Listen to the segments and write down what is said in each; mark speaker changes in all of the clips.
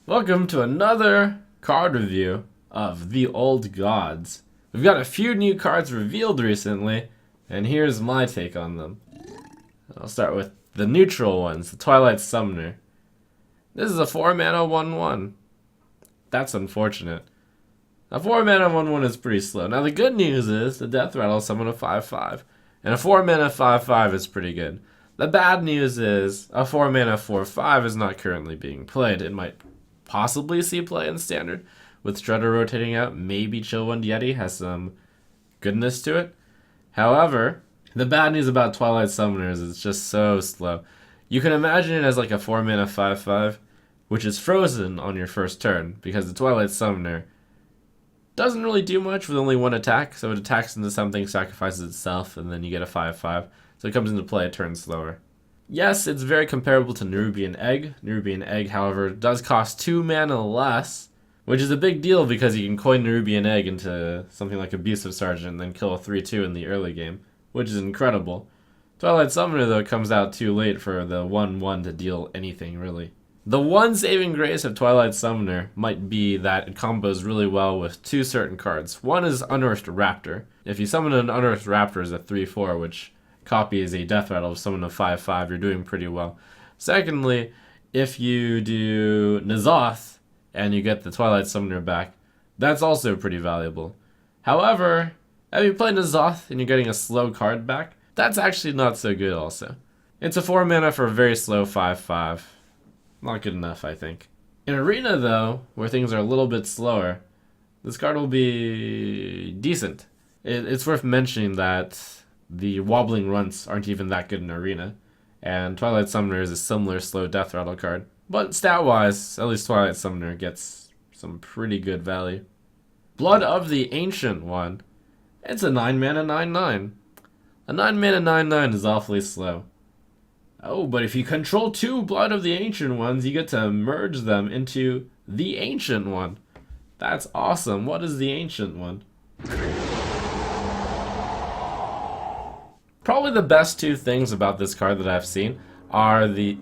Speaker 1: Welcome to another card review of the Old Gods. We've got a few new cards revealed recently, and here's my take on them. I'll start with the neutral ones, the Twilight Summoner. This is a 4-mana 1/1. That's unfortunate. A 4-mana 1/1 is pretty slow. Now the good news is the Death Rattle summon a 5/5, and a 4-mana 5/5 is pretty good. The bad news is a 4-mana 4/5 is not currently being played. It might possibly see play in Standard, with Strutter rotating out. Maybe Chillwind Yeti has some goodness to it. However, the bad news about Twilight Summoner is it's just so slow. You can imagine it as like a 4-mana 5/5, which is frozen on your first turn, because the Twilight Summoner doesn't really do much with only one attack, so it attacks into something, sacrifices itself, and then you get a 5/5. So it comes into play a turn slower. Yes, it's very comparable to Nerubian Egg. Nerubian Egg, however, does cost 2 mana less, which is a big deal because you can coin Nerubian Egg into something like Abusive Sergeant and then kill a 3/2 in the early game, which is incredible. Twilight Summoner, though, comes out too late for the 1/1 to deal anything, really. The one saving grace of Twilight Summoner might be that it combos really well with two certain cards. One is Unearthed Raptor. If you summon an Unearthed Raptor as a 3/4, which copies a Death Rattle of summon a 5/5, you're doing pretty well. Secondly, if you do N'Zoth and you get the Twilight Summoner back, that's also pretty valuable. However, if you play N'Zoth and you're getting a slow card back, that's actually not so good also. It's a 4 mana for a very slow 5/5. Not good enough, I think. In Arena, though, where things are a little bit slower, this card will be decent. It's worth mentioning that the Wobbling Runts aren't even that good in Arena, and Twilight Summoner is a similar slow Death Rattle card. But stat-wise, at least Twilight Summoner gets some pretty good value. Blood of the Ancient One. It's a 9-mana 9/9. A 9-mana 9/9 is awfully slow. Oh, but if you control 2 Blood of the Ancient Ones, you get to merge them into the Ancient One. That's awesome. What is the Ancient One? Probably the best two things about this card that I've seen are the...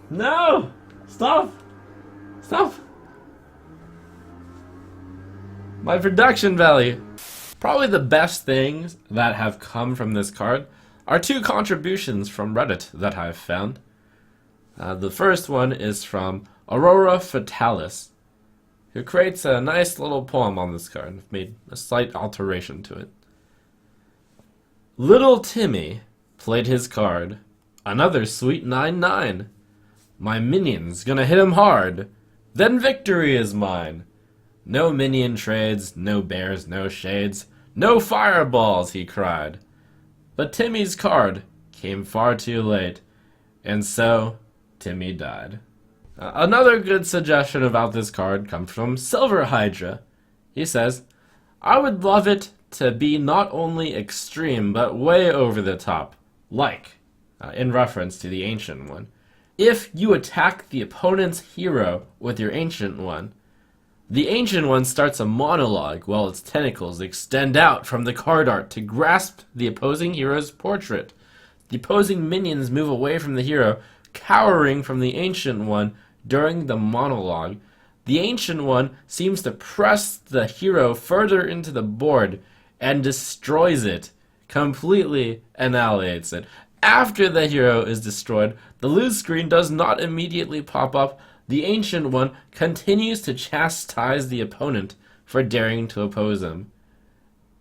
Speaker 1: No! Stop! Stop! My production value. Probably the best things that have come from this card are two contributions from Reddit that I've found. The first one is from Aurora Fatalis, who creates a nice little poem on this card. I've made a slight alteration to it. Little Timmy played his card. Another sweet 9/9. My minion's gonna hit him hard. Then victory is mine. No minion trades, no bears, no shades, no fireballs, he cried. But Timmy's card came far too late, and so Timmy died. Another good suggestion about this card comes from Silver Hydra. He says, I would love it to be not only extreme, but way over the top. Like, in reference to the Ancient One. If you attack the opponent's hero with your Ancient One, the Ancient One starts a monologue while its tentacles extend out from the card art to grasp the opposing hero's portrait. The opposing minions move away from the hero, cowering from the Ancient One during the monologue. The Ancient One seems to press the hero further into the board and destroys it, completely annihilates it. After the hero is destroyed, the lose screen does not immediately pop up. The Ancient One continues to chastise the opponent for daring to oppose him.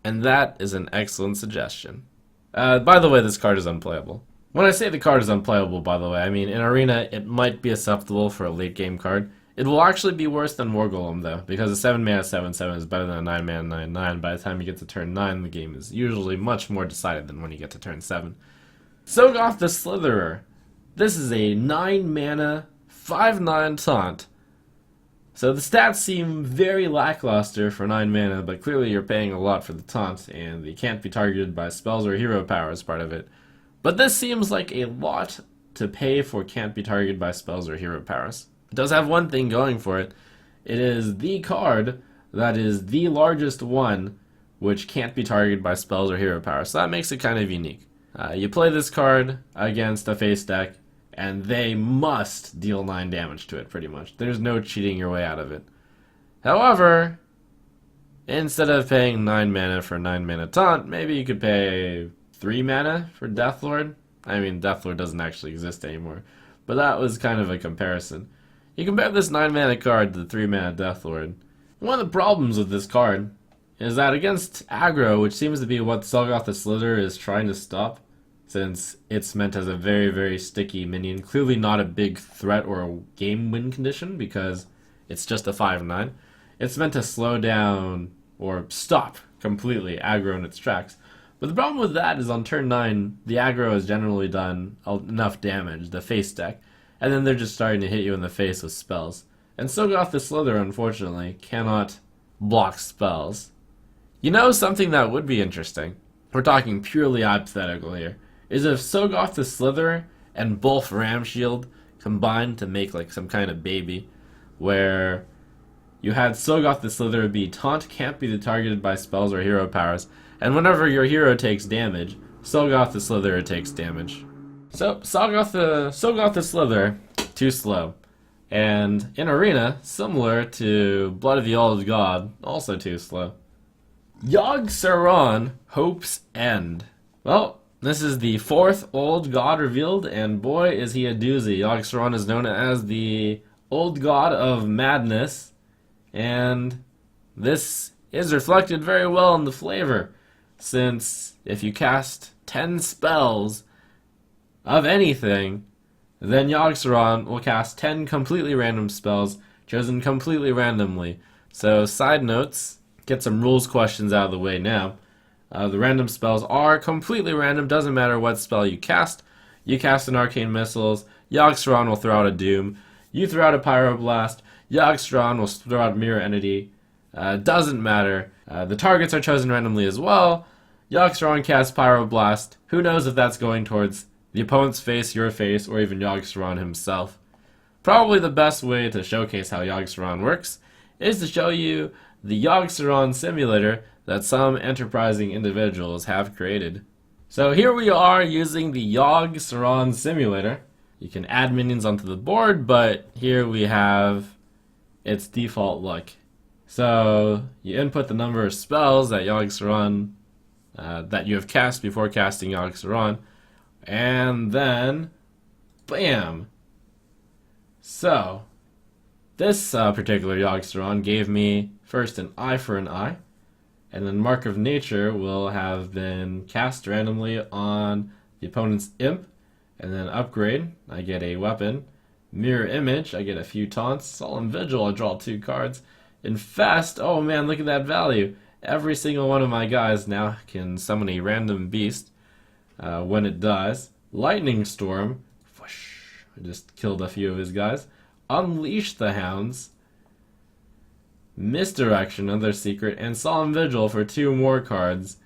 Speaker 1: And that is an excellent suggestion. By the way, this card is unplayable. When I say the card is unplayable, by the way, I mean in Arena it might be acceptable for a late game card. It will actually be worse than War Golem, though, because a 7-mana 7/7 is better than a 9-mana 9/9. By the time you get to turn 9, the game is usually much more decided than when you get to turn 7. Soggoth the Slitherer. This is a 9-mana 5/9 taunt. So the stats seem very lackluster for 9 mana, but clearly you're paying a lot for the taunt, and they can't be targeted by spells or hero power as part of it. But this seems like a lot to pay for can't be targeted by spells or hero powers. It does have one thing going for it. It is the card that is the largest one which can't be targeted by spells or hero power, so that makes it kind of unique. You play this card against a face deck, and they must deal 9 damage to it, pretty much. There's no cheating your way out of it. However, instead of paying 9 mana for 9 mana taunt, maybe you could pay 3 mana for Deathlord. I mean, Deathlord doesn't actually exist anymore, but that was kind of a comparison. You compare this 9 mana card to the 3 mana Deathlord. One of the problems with this card is that against aggro, which seems to be what Soggoth the Slitherer is trying to stop, since it's meant as a very, very sticky minion, clearly not a big threat or a game win condition because it's just a 5/9. It's meant to slow down or stop completely aggro in its tracks. But the problem with that is on turn 9, the aggro has generally done enough damage, the face deck, and then they're just starting to hit you in the face with spells. And Soggoth the Slitherer, unfortunately, cannot block spells. You know something that would be interesting? We're talking purely hypothetical here. Is if Soggoth the Slitherer and Bolf Ramshield combined to make like some kind of baby, where you had Soggoth the Slitherer be taunt can't be targeted by spells or hero powers, and whenever your hero takes damage, Soggoth the Slitherer takes damage. So Soggoth the Slitherer, too slow. And in Arena, similar to Blood of the Old God, also too slow. Yogg-Saron, Hope's End. Well, this is the 4th Old God revealed, and boy is he a doozy. Yogg-Saron is known as the Old God of Madness, and this is reflected very well in the flavor, since if you cast 10 spells of anything, then Yogg-Saron will cast 10 completely random spells, chosen completely randomly. So, side notes, get some rules questions out of the way now. The random spells are completely random, doesn't matter what spell you cast. You cast an Arcane Missiles, Yogg-Saron will throw out a Doom. You throw out a Pyroblast, Yogg-Saron will throw out Mirror Entity. Doesn't matter. The targets are chosen randomly as well. Yogg-Saron casts Pyroblast. Who knows if that's going towards the opponent's face, your face, or even Yogg-Saron himself. Probably the best way to showcase how Yogg-Saron works is to show you the Yogg-Saron simulator that some enterprising individuals have created. So here we are using the Yogg-Saron simulator. You can add minions onto the board, but here we have its default look. So you input the number of spells that Yogg-Saron that you have cast before casting Yogg-Saron, and then bam. So this particular Yogg-Saron gave me first an eye for an eye, and then Mark of Nature will have been cast randomly on the opponent's imp, and then upgrade, I get a weapon. Mirror Image, I get a few taunts. Solemn Vigil, I draw 2 cards. Infest, oh man, look at that value. Every single one of my guys now can summon a random beast when it dies. Lightning Storm, whoosh, I just killed a few of his guys. Unleash the Hounds. Misdirection, another secret, and Solemn Vigil for 2 more cards.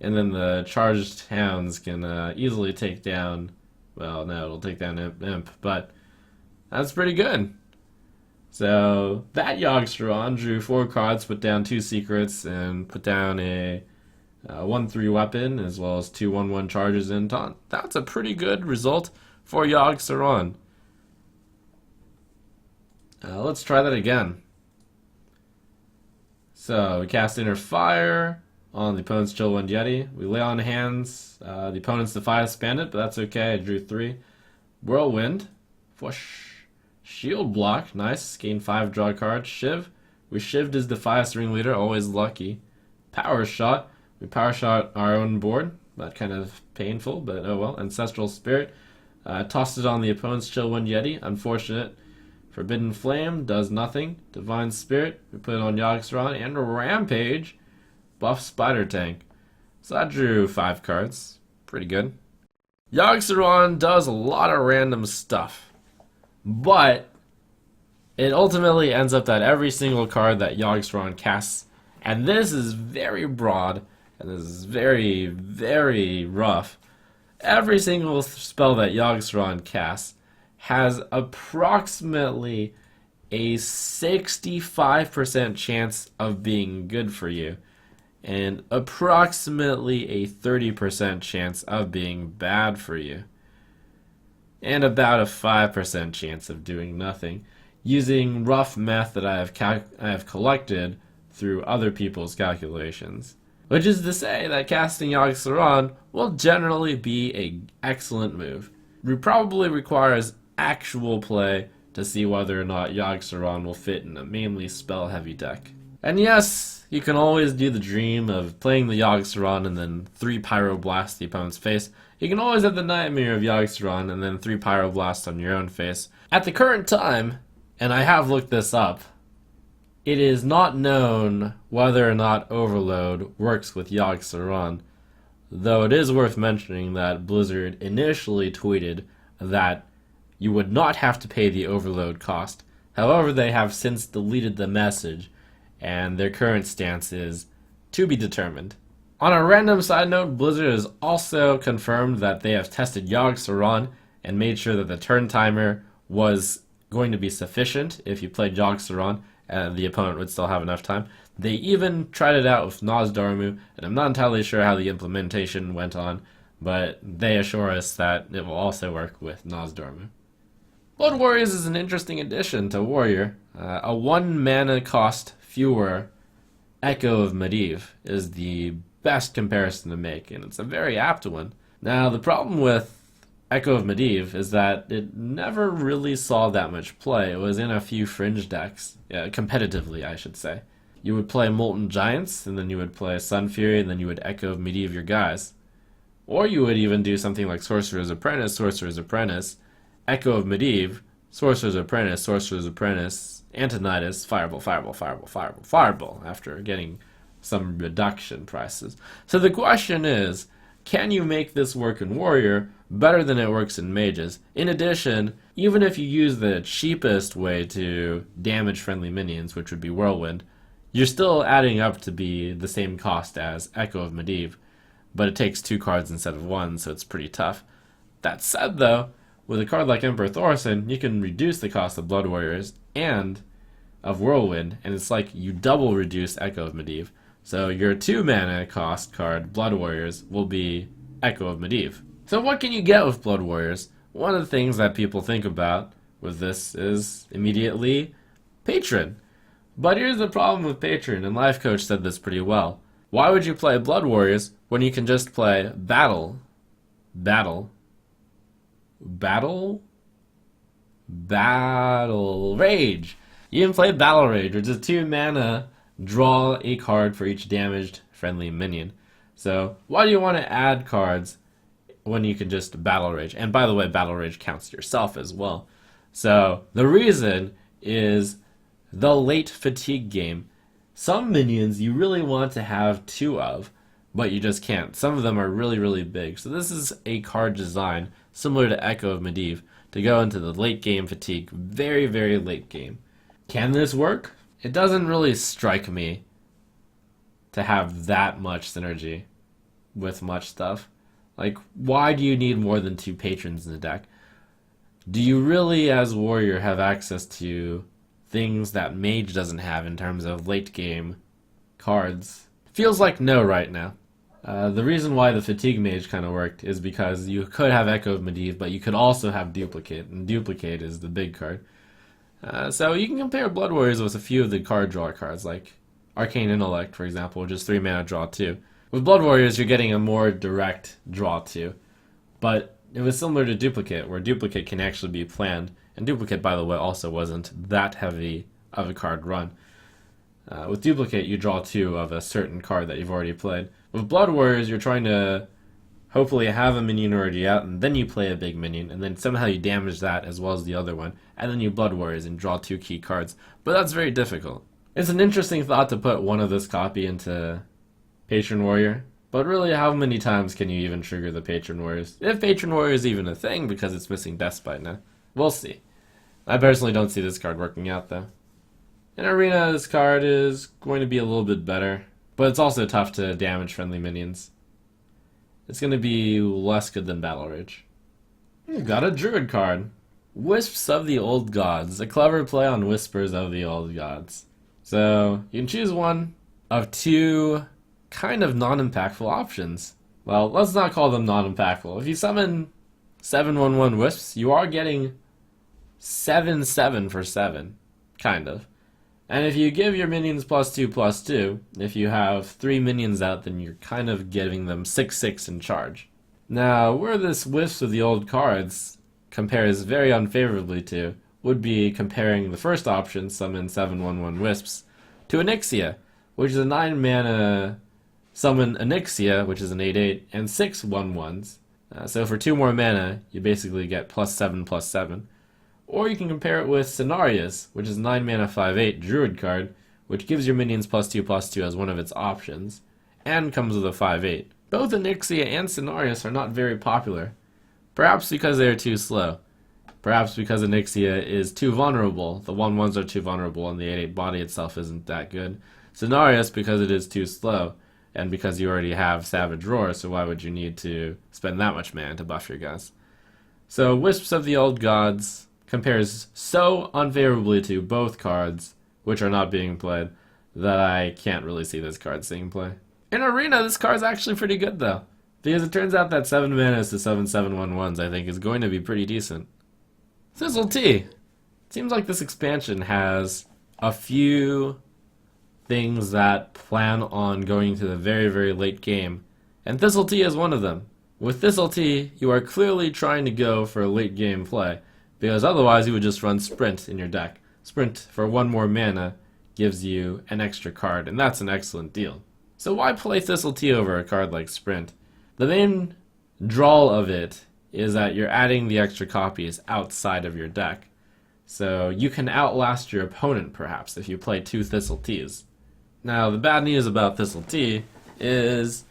Speaker 1: And then the charged hounds can easily take down, well, no, it'll take down Imp, but that's pretty good. So that Yogg-Saron drew 4 cards, put down 2 secrets, and put down a 1/3 weapon, as well as 2 1/1 charges and taunt. That's a pretty good result for Yogg-Saron. Let's try that again. So we cast Inner Fire on the opponent's Cho'Gall Yeti. We lay on hands the opponent's Defias Bandit, but that's okay. I drew 3. Whirlwind. Whoosh. Shield Block. Nice. Gain 5 draw cards. Shiv. We shivved his Defias Ringleader. Always lucky. Power Shot. We Power Shot our own board. That kind of painful, but oh well. Ancestral Spirit. Tossed it on the opponent's Cho'Gall Yeti. Unfortunate. Forbidden Flame does nothing. Divine Spirit, we put it on Yogg-Saron, and Rampage, buff Spider Tank. So I drew 5 cards. Pretty good. Yogg-Saron does a lot of random stuff, but it ultimately ends up that every single card that Yogg-Saron casts, and this is very broad, and this is very, very rough, every single spell that Yogg-Saron casts has approximately a 65% chance of being good for you and approximately a 30% chance of being bad for you. and about a 5% chance of doing nothing, using rough math that I have collected through other people's calculations. Which is to say that casting Yogg-Saron will generally be an excellent move. It probably requires actual play to see whether or not Yogg-Saron will fit in a mainly spell-heavy deck. And yes, you can always do the dream of playing the Yogg-Saron and then 3 Pyroblast the opponent's face. You can always have the nightmare of Yogg-Saron and then 3 Pyroblast on your own face. At the current time, and I have looked this up, it is not known whether or not Overload works with Yogg-Saron, though it is worth mentioning that Blizzard initially tweeted that you would not have to pay the Overload cost. However, they have since deleted the message, and their current stance is to be determined. On a random side note, Blizzard has also confirmed that they have tested Yogg-Saron and made sure that the turn timer was going to be sufficient if you played Yogg-Saron and the opponent would still have enough time. They even tried it out with Nozdormu, and I'm not entirely sure how the implementation went on, but they assure us that it will also work with Nozdormu. Blood Warriors is an interesting addition to Warrior. A 1 mana cost fewer Echo of Medivh is the best comparison to make, and it's a very apt one. Now, the problem with Echo of Medivh is that it never really saw that much play. It was in a few fringe decks, competitively, I should say. You would play Molten Giants, and then you would play Sun Fury, and then you would Echo of Medivh your guys. Or you would even do something like Sorcerer's Apprentice, Echo of Medivh, Sorcerer's Apprentice, Antonidas, Fireball, after getting some reduction prices. So the question is, can you make this work in Warrior better than it works in Mages? In addition, even if you use the cheapest way to damage friendly minions, which would be Whirlwind, you're still adding up to be the same cost as Echo of Medivh, but it takes 2 cards instead of 1, so it's pretty tough. That said, though, with a card like Emperor Thaurissan, you can reduce the cost of Blood Warriors and of Whirlwind, and it's like you double reduce Echo of Medivh. So your 2 mana cost card, Blood Warriors, will be Echo of Medivh. So what can you get with Blood Warriors? One of the things that people think about with this is immediately Patron. But here's the problem with Patron, and Life Coach said this pretty well. Why would you play Blood Warriors when you can just play Battle Rage? You can play Battle Rage, which is 2 mana, draw a card for each damaged friendly minion. So why do you want to add cards when you can just Battle Rage? And by the way, Battle Rage counts yourself as well. So the reason is the late fatigue game. Some minions you really want to have 2 of, but you just can't. Some of them are really, really big. So this is a card design similar to Echo of Medivh to go into the late game fatigue, very, very late game. Can this work? It doesn't really strike me to have that much synergy with much stuff. Like, why do you need more than 2 patrons in the deck? Do you really, as Warrior, have access to things that Mage doesn't have in terms of late game cards? Feels like no right now. The reason why the Fatigue Mage kind of worked is because you could have Echo of Medivh, but you could also have Duplicate, and Duplicate is the big card. So you can compare Blood Warriors with a few of the card draw cards, like Arcane Intellect, for example, which is 3 mana draw 2. With Blood Warriors, you're getting a more direct draw 2. But it was similar to Duplicate, where Duplicate can actually be planned. And Duplicate, by the way, also wasn't that heavy of a card run. With Duplicate, you draw 2 of a certain card that you've already played. With Blood Warriors, you're trying to hopefully have a minion already out, and then you play a big minion, and then somehow you damage that as well as the other one, and then you Blood Warriors and draw 2 key cards. But that's very difficult. It's an interesting thought to put one of this copy into Patron Warrior, but really how many times can you even trigger the Patron Warriors? If Patron Warrior is even a thing, because it's missing Deathspite now. We'll see. I personally don't see this card working out, though. In Arena, this card is going to be a little bit better, but it's also tough to damage friendly minions. It's going to be less good than Battle Rage. Got a Druid card. Wisps of the Old Gods. A clever play on Whispers of the Old Gods. So, you can choose one of 2 kind of non-impactful options. Well, let's not call them non-impactful. If you summon 7/1/1 Wisps, you are getting 7/7 for 7, kind of. And if you give your minions +2/+2, if you have 3 minions out, then you're kind of giving them 6/6 in charge. Now, where this Wisps with the old cards compares very unfavorably to would be comparing the first option, summon 7/1/1 Wisps, to Onyxia, which is a 9 mana summon Onyxia, which is an 8/8, and 6 1/1s. So for 2 more mana, you basically get +7/+7. Or you can compare it with Cenarius, which is 9 mana 5/8 Druid card, which gives your minions +2/+2 as one of its options, and comes with a 5/8. Both Onyxia and Cenarius are not very popular, perhaps because they are too slow. Perhaps because Onyxia is too vulnerable. The 1/1s are too vulnerable, and the 8/8 body itself isn't that good. Cenarius because it is too slow, and because you already have Savage Roar, so why would you need to spend that much mana to buff your guys? So Wisps of the Old Gods compares so unfavorably to both cards, which are not being played, that I can't really see this card seeing play. In Arena, this card's actually pretty good, though, because it turns out that 7 manas to 7/7/1/1s I think is going to be pretty decent. Thistle Tea! It seems like this expansion has a few things that plan on going to the very, very late game, and Thistle Tea is one of them. With Thistle Tea, you are clearly trying to go for a late game play, because otherwise you would just run Sprint in your deck. Sprint for 1 more mana gives you an extra card, and that's an excellent deal. So why play Thistle Tea over a card like Sprint? The main draw of it is that you're adding the extra copies outside of your deck. So you can outlast your opponent, perhaps, if you play 2 Thistle Teas. Now, the bad news about Thistle Tea is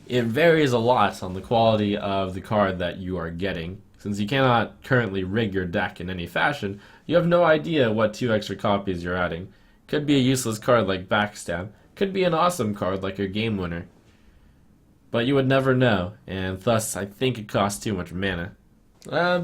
Speaker 1: it varies a lot on the quality of the card that you are getting. Since you cannot currently rig your deck in any fashion, you have no idea what 2 extra copies you're adding. Could be a useless card like Backstab, could be an awesome card like your Game Winner. But you would never know, and thus I think it costs too much mana.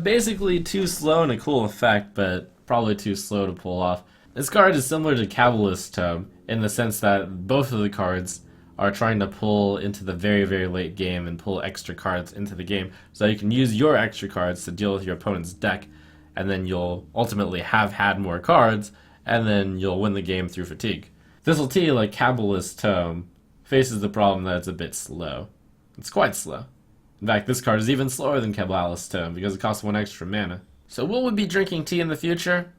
Speaker 1: Basically too slow and a cool effect, but probably too slow to pull off. This card is similar to Cabalist's Tome, in the sense that both of the cards are trying to pull into the very, very late game and pull extra cards into the game, so you can use your extra cards to deal with your opponent's deck, and then you'll ultimately have had more cards, and then you'll win the game through fatigue. Thistle Tea, like Cabalist's Tome, faces the problem that it's a bit slow. It's quite slow. In fact, this card is even slower than Cabalist's Tome because it costs 1 extra mana. So will we be drinking tea in the future?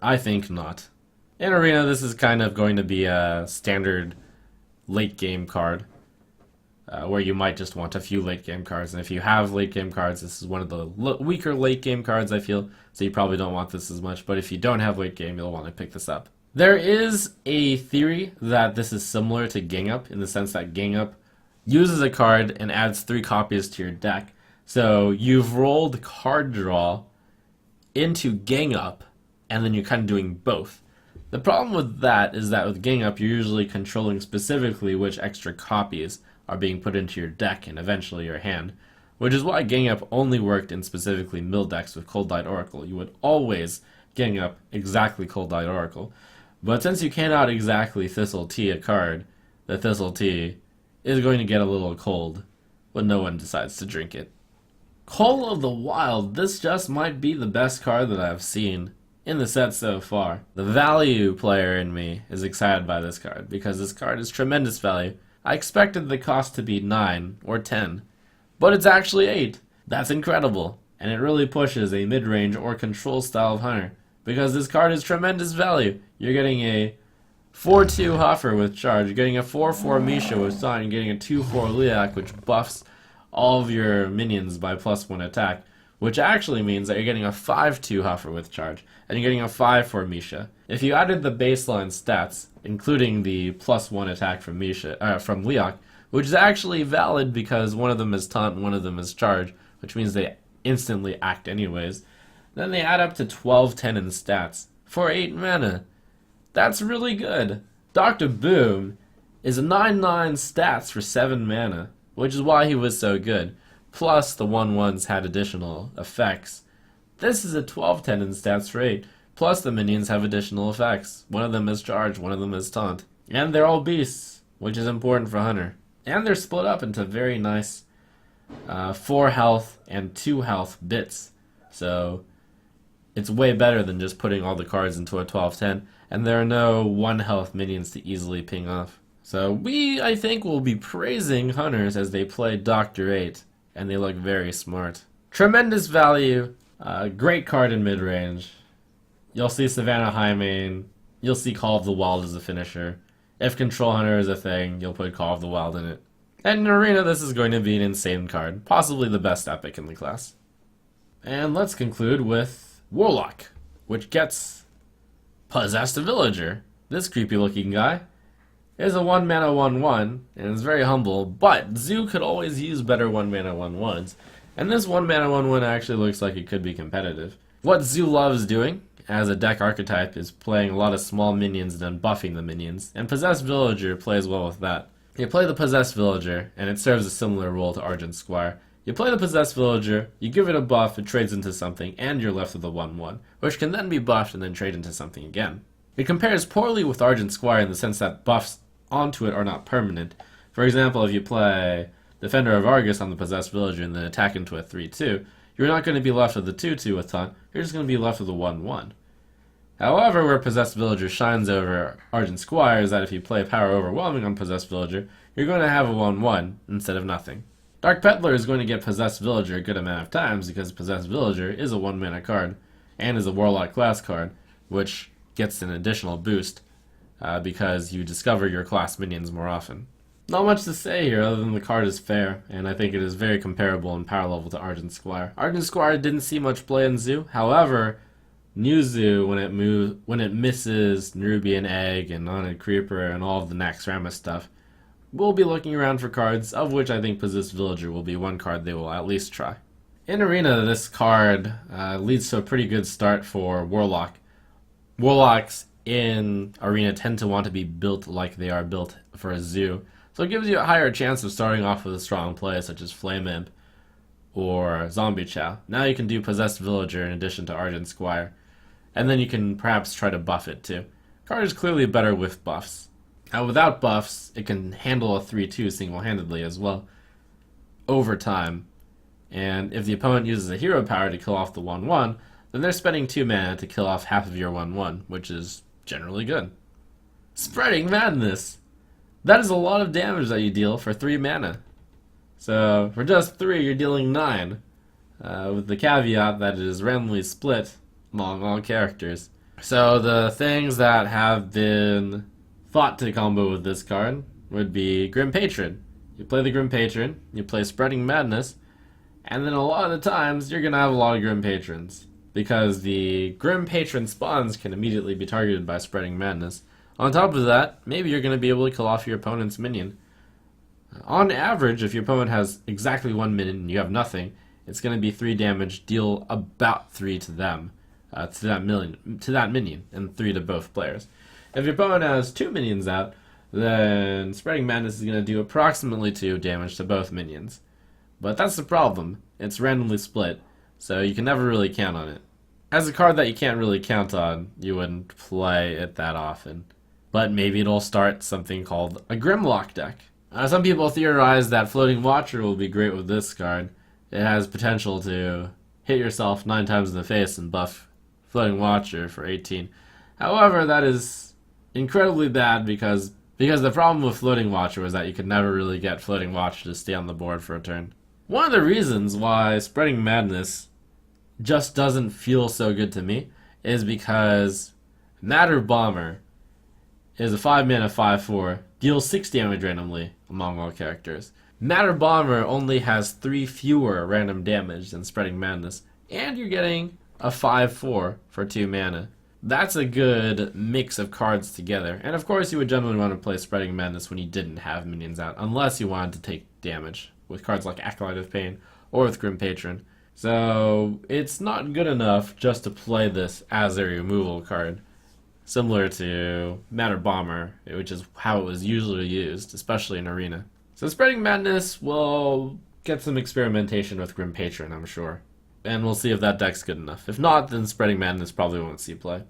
Speaker 1: I think not. In Arena, this is kind of going to be a standard late game card, where you might just want a few late game cards, and if you have late game cards, this is one of the weaker late game cards, I feel, so you probably don't want this as much, but if you don't have late game, you'll want to pick this up. There is a theory that this is similar to Gang Up, in the sense that Gang Up uses a card and adds 3 copies to your deck, so you've rolled card draw into Gang Up, and then you're kind of doing both. The problem with that is that with Gang Up, you're usually controlling specifically which extra copies are being put into your deck and eventually your hand, which is why Gang Up only worked in specifically mill decks with Cold Light Oracle. You would always Gang Up exactly Cold Light Oracle. But since you cannot exactly Thistle Tea a card, the Thistle Tea is going to get a little cold when no one decides to drink it. Call of the Wild, this just might be the best card that I've seen in the set so far. The value player in me is excited by this card because this card is tremendous value. I expected the cost to be 9 or 10, but it's actually 8. That's incredible, and it really pushes a mid-range or control style of Hunter because this card is tremendous value. You're getting a 4/2 Huffer with charge, you're getting a 4/4 Misha with Sign, you're getting a 2/4 Liak, which buffs all of your minions by +1 attack, which actually means that you're getting a 5/2 Huffer with charge, and you're getting a 5/4 Misha. If you added the baseline stats, including the +1 attack from from Liak, which is actually valid because one of them is taunt and one of them is charge, which means they instantly act anyways, then they add up to 12/10 in stats for 8 mana. That's really good. Dr. Boom is a 9/9 stats for 7 mana, which is why he was so good. Plus the 1/1s had additional effects. This is a 12/10 in stats for 8. Plus the minions have additional effects. One of them is charge, one of them is taunt. And they're all beasts, which is important for Hunter. And they're split up into very nice 4 health and 2 health bits. So it's way better than just putting all the cards into a 12-10, and there are no 1 health minions to easily ping off. So we, I think, will be praising hunters as they play Dr. 8, and they look very smart. Tremendous value, great card in mid-range. You'll see Savannah Highmane, you'll see Call of the Wild as a finisher. If Control Hunter is a thing, you'll put Call of the Wild in it. And in Arena, this is going to be an insane card, possibly the best epic in the class. And let's conclude with Warlock, which gets Possessed Villager. This creepy looking guy is a 1 mana 1/1 and is very humble, but Zoo could always use better 1 mana 1/1s, and this 1 mana 1/1 actually looks like it could be competitive. What Zoo loves doing as a deck archetype is playing a lot of small minions and then buffing the minions, and Possessed Villager plays well with that. You play the Possessed Villager, and it serves a similar role to Argent Squire. You play the Possessed Villager, you give it a buff, it trades into something, and you're left with a 1/1, which can then be buffed and then trade into something again. It compares poorly with Argent Squire in the sense that buffs onto it are not permanent. For example, if you play Defender of Argus on the Possessed Villager and then attack into a 3/2, you're not going to be left with a 2/2 a ton, you're just going to be left with a 1/1. However, where Possessed Villager shines over Argent Squire is that if you play Power Overwhelming on Possessed Villager, you're going to have a 1/1 instead of nothing. Dark Peddler is going to get Possessed Villager a good amount of times because Possessed Villager is a 1 mana card and is a Warlock class card, which gets an additional boost because you discover your class minions more often. Not much to say here other than the card is fair, and I think it is very comparable in power level to Argent Squire. Argent Squire didn't see much play in Zoo, however, New Zoo, when it misses Nerubian Egg and Honored Creeper and all of the Naxxramas stuff, we'll be looking around for cards, of which I think Possessed Villager will be one card they will at least try. In Arena, this card leads to a pretty good start for Warlock. Warlocks in Arena tend to want to be built like they are built for a Zoo, so it gives you a higher chance of starting off with a strong play such as Flame Imp or Zombie Chow. Now you can do Possessed Villager in addition to Argent Squire, and then you can perhaps try to buff it too. The card is clearly better with buffs. Without buffs, it can handle a 3/2 single-handedly as well over time, and if the opponent uses a hero power to kill off the 1/1, then they're spending 2 mana to kill off half of your 1/1, which is generally good. Spreading Madness! That is a lot of damage that you deal for 3 mana. So, for just 3, you're dealing 9, with the caveat that it is randomly split among all characters. So, the things that have been thought to combo with this card would be Grim Patron. You play the Grim Patron, you play Spreading Madness, and then a lot of the times you're going to have a lot of Grim Patrons, because the Grim Patron spawns can immediately be targeted by Spreading Madness. On top of that, maybe you're going to be able to kill off your opponent's minion. On average, if your opponent has exactly 1 minion and you have nothing, it's going to be 3 damage, deal about 3 to them, to that minion, and 3 to both players. If your opponent has 2 minions out, then Spreading Madness is going to do approximately 2 damage to both minions. But that's the problem. It's randomly split, so you can never really count on it. As a card that you can't really count on, you wouldn't play it that often. But maybe it'll start something called a Grimlock deck. Some people theorize that Floating Watcher will be great with this card. It has potential to hit yourself 9 times in the face and buff Floating Watcher for 18. However, that is incredibly bad because the problem with Floating Watcher was that you could never really get Floating Watcher to stay on the board for a turn. One of the reasons why Spreading Madness just doesn't feel so good to me is because Matter Bomber is a 5 mana 5/4, deals 6 damage randomly among all characters. Matter Bomber only has 3 fewer random damage than Spreading Madness, and you're getting a 5/4 for 2 mana. That's a good mix of cards together, and of course you would generally want to play Spreading Madness when you didn't have minions out, unless you wanted to take damage with cards like Acolyte of Pain or with Grim Patron. So it's not good enough just to play this as a removal card, similar to Matter Bomber, which is how it was usually used, especially in Arena. So Spreading Madness will get some experimentation with Grim Patron, I'm sure. And we'll see if that deck's good enough. If not, then Spreading Madness probably won't see play.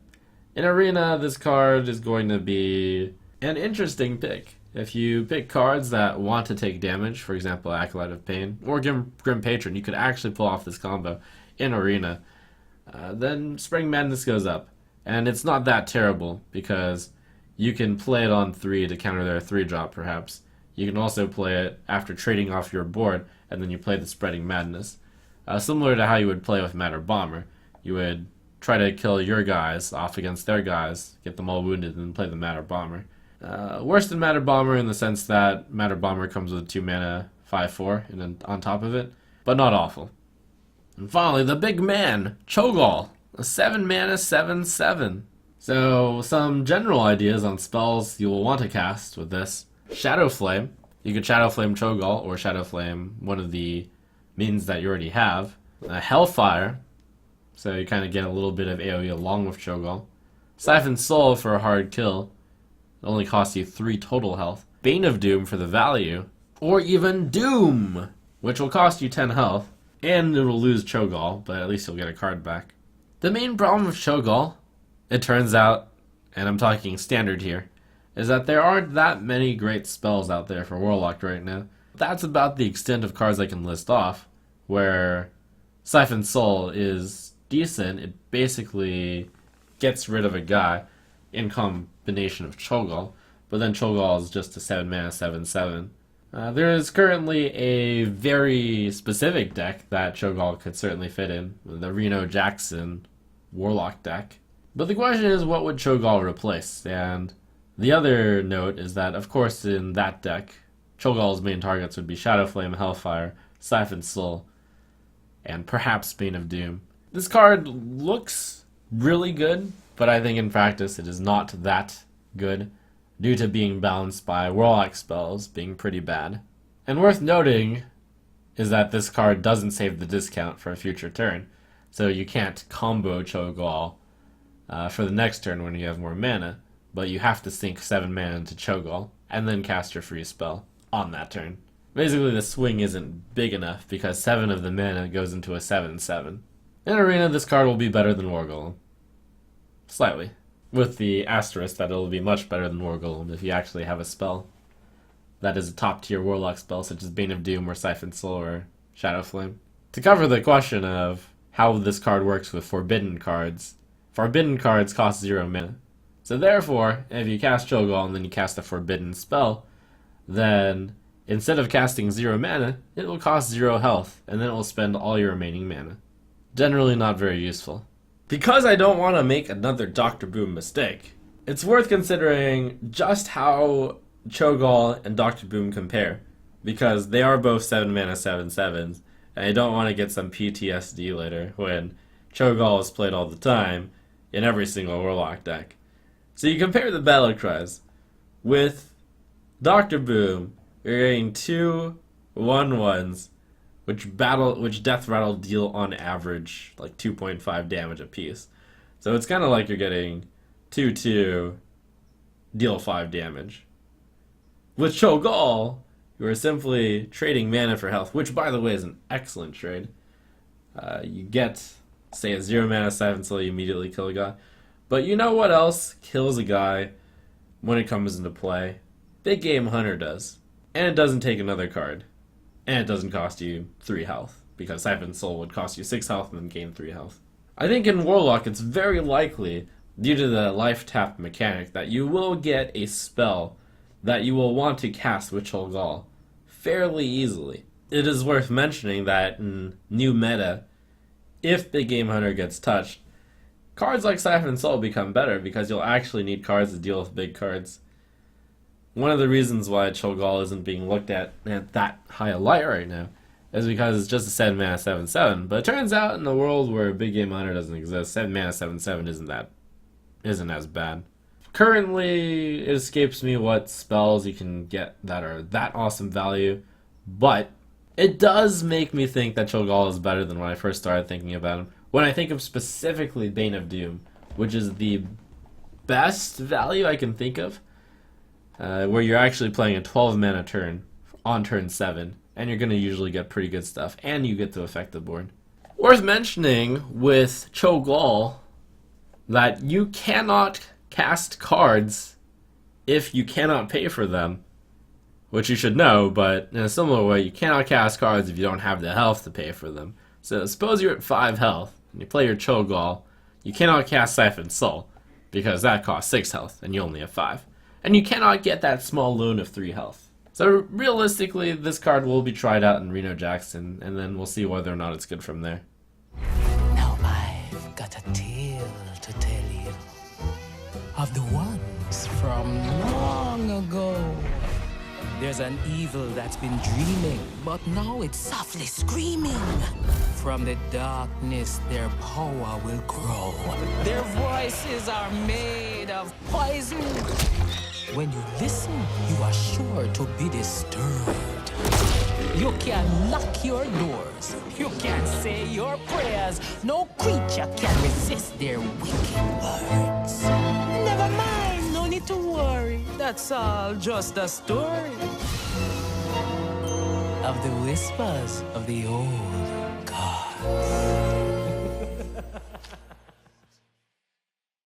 Speaker 1: In Arena, this card is going to be an interesting pick. If you pick cards that want to take damage, for example, Acolyte of Pain or Grim Patron, you could actually pull off this combo in Arena. Then Spreading Madness goes up. And it's not that terrible because you can play it on 3 to counter their 3-drop perhaps. You can also play it after trading off your board, and then you play the Spreading Madness. Similar to how you would play with Matter Bomber. You would try to kill your guys off against their guys, get them all wounded, and then play the Matter Bomber. Worse than Matter Bomber in the sense that Matter Bomber comes with 2 mana, 5/4, and then on top of it, but not awful. And finally, the big man, Cho'Gall, a 7 mana 7/7. So, some general ideas on spells you will want to cast with this. Shadow Flame. You could Shadow Flame Cho'Gall or Shadow Flame one of the minions that you already have. Hellfire. So you kind of get a little bit of AoE along with Cho'Gall. Siphon Soul for a hard kill. It only costs you 3 total health. Bane of Doom for the value. Or even Doom, which will cost you 10 health. And it'll lose Cho'Gall, but at least you'll get a card back. The main problem with Cho'Gall, it turns out, and I'm talking standard here, is that there aren't that many great spells out there for Warlock right now. That's about the extent of cards I can list off, where Siphon Soul is decent. It basically gets rid of a guy in combination of Cho'Gall, but then Cho'Gall is just a 7 mana 7/7. There is currently a very specific deck that Cho'Gall could certainly fit in, the Reno Jackson Warlock deck. But the question is, what would Cho'Gall replace? And the other note is that, of course, in that deck, Cho'Gall's main targets would be Shadow Flame, Hellfire, Siphon Soul, and perhaps Bane of Doom. This card looks really good, but I think in practice it is not that good, due to being balanced by Warlock spells being pretty bad. And worth noting is that this card doesn't save the discount for a future turn, so you can't combo Cho'Gall for the next turn when you have more mana, but you have to sink 7 mana into Cho'Gall, and then cast your free spell on that turn. Basically, the swing isn't big enough because 7 of the mana goes into a 7/7. In Arena, this card will be better than War Golem. Slightly. With the asterisk that it'll be much better than War Golem if you actually have a spell that is a top tier Warlock spell such as Bane of Doom or Siphon Soul or Shadow Flame. To cover the question of how this card works with forbidden cards cost 0 mana. So therefore, if you cast Cho'Gall and then you cast a forbidden spell, then instead of casting 0 mana, it will cost 0 health, and then it will spend all your remaining mana. Generally not very useful. Because I don't want to make another Dr. Boom mistake, it's worth considering just how Cho'Gall and Dr. Boom compare, because they are both 7 mana 7/7s, and I don't want to get some PTSD later when Cho'Gall is played all the time in every single Warlock deck. So you compare the battle cries. With Dr. Boom, you're getting 2 1/1s, which death rattle deal on average like 2.5 damage apiece. So it's kind of like you're getting 2/2, deal 5 damage. With Cho'Gall, you are simply trading mana for health, which by the way is an excellent trade. You get, say, a 0 mana Siphon Soul, you immediately kill a guy. But you know what else kills a guy when it comes into play? Big Game Hunter does. And it doesn't take another card. And it doesn't cost you 3 health, because Siphon Soul would cost you 6 health and then gain 3 health. I think in Warlock it's very likely, due to the life tap mechanic, that you will get a spell that you will want to cast with Cho'Gall fairly easily. It is worth mentioning that in new meta, if Big Game Hunter gets touched, cards like Siphon Soul become better because you'll actually need cards to deal with big cards. One of the reasons why Cho'Gall isn't being looked at that high a light right now is because it's just a 7 mana 7/7. But it turns out in a world where Big Game Hunter doesn't exist, 7 mana 7/7 isn't as bad. Currently, it escapes me what spells you can get that are that awesome value, but it does make me think that Cho'Gall is better than when I first started thinking about him. When I think of specifically Bane of Doom, which is the best value I can think of, where you're actually playing a 12 mana turn on turn 7, and you're going to usually get pretty good stuff, and you get to affect the board. Worth mentioning with Cho'Gall that you cannot cast cards if you cannot pay for them which you should know, but in a similar way, you cannot cast cards if you don't have the health to pay for them. So suppose you're at 5 health, and you play your Cho'Gall, you cannot cast Siphon Soul, because that costs 6 health, and you only have 5. And you cannot get that small loon of 3 health. So realistically, this card will be tried out in Reno Jackson, and then we'll see whether or not it's good from there.
Speaker 2: Now I've got a tale to tell you of the ones from long ago. There's an evil that's been dreaming, but now it's softly screaming. From the darkness, their power will grow. Their voices are made of poison. When you listen, you are sure to be disturbed. You can lock your doors. You can say your prayers. No creature can resist their wicked words. Never mind, no need to worry. That's all just a story of the whispers of the old gods.